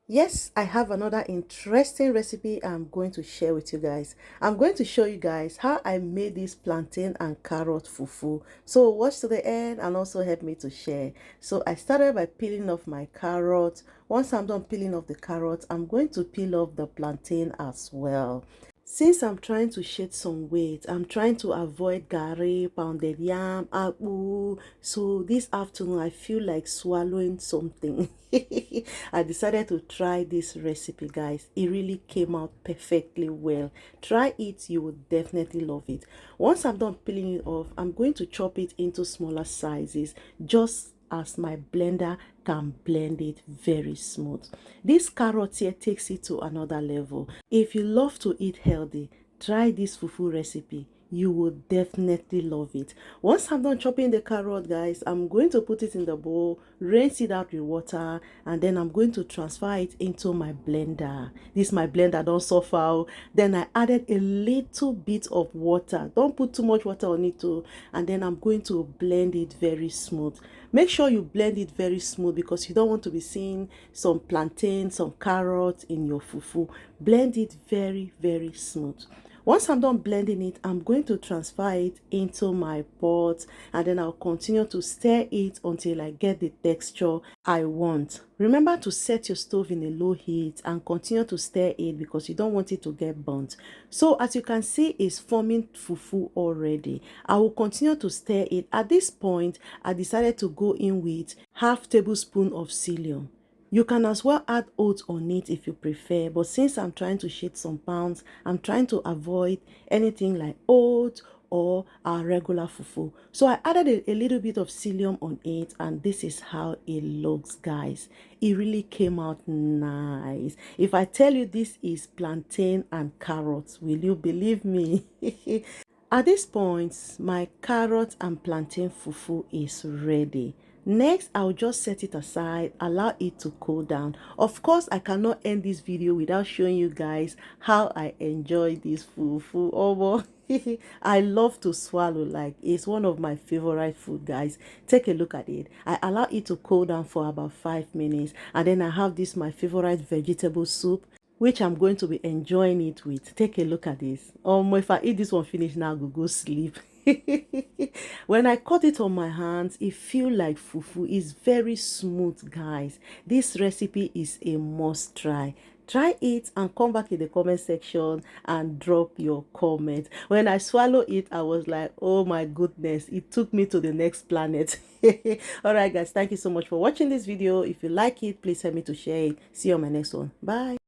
Yes, I have another interesting recipe I'm going to share with you guys. I'm going to show you guys how I made this plantain and carrot fufu. So watch to the end and also help me to share. So I started by peeling off my carrot. Once I'm done peeling off the carrot, I'm going to peel off the plantain as well. Since I'm trying to shed some weight, I'm trying to avoid gari, pounded yam, akpu. So this afternoon, I feel like swallowing something. I decided to try this recipe, guys. It really came out perfectly well. Try it, you will definitely love it. Once I'm done peeling it off, I'm going to chop it into smaller sizes, just as my blender can blend it very smooth. This carrot here takes it to another level. If you love to eat healthy, try this fufu recipe. You will definitely love it. Once I'm done chopping the carrot, guys, I'm going to put it in the bowl, rinse it out with water, and then I'm going to transfer it into my blender. This my blender don't suffer. Then I added a little bit of water. Don't put too much water on it too. And then I'm going to blend it very smooth. Make sure you blend it very smooth because you don't want to be seeing some plantain, some carrots in your fufu. Blend it very smooth. Once I'm done blending it, I'm going to transfer it into my pot, and then I'll continue to stir it until I get the texture I want. Remember to set your stove in a low heat and continue to stir it because you don't want it to get burnt. So as you can see, it's forming fufu already. I will continue to stir it. At this point, I decided to go in with half tablespoon of psyllium. You can as well add oats on it if you prefer, but since I'm trying to shed some pounds, I'm trying to avoid anything like oats or our regular fufu. So I added a little bit of psyllium on it, and this is how it looks, guys. It really came out nice. If I tell you this is plantain and carrots, will you believe me? At this point, my carrot and plantain fufu is ready. Next, I'll just set it aside, allow it to cool down. Of course, I cannot end this video without showing you guys how I enjoy this fufu. Oh, I love to swallow, like it's one of my favorite food, guys. Take a look at it. I allow it to cool down for about 5 minutes, and then I have this my favorite vegetable soup, which I'm going to be enjoying it with. Take a look at this. If I eat this one finish now, I'll go sleep. When I cut it on my hands, it feel like fufu. It's very smooth, guys. This recipe is a must try. Try it and come back in the comment section and drop your comment. When I swallow it, I was like, oh my goodness, it took me to the next planet. All right, guys, thank you so much for watching this video. If you like it, please help me to share it. See you on my next one. Bye.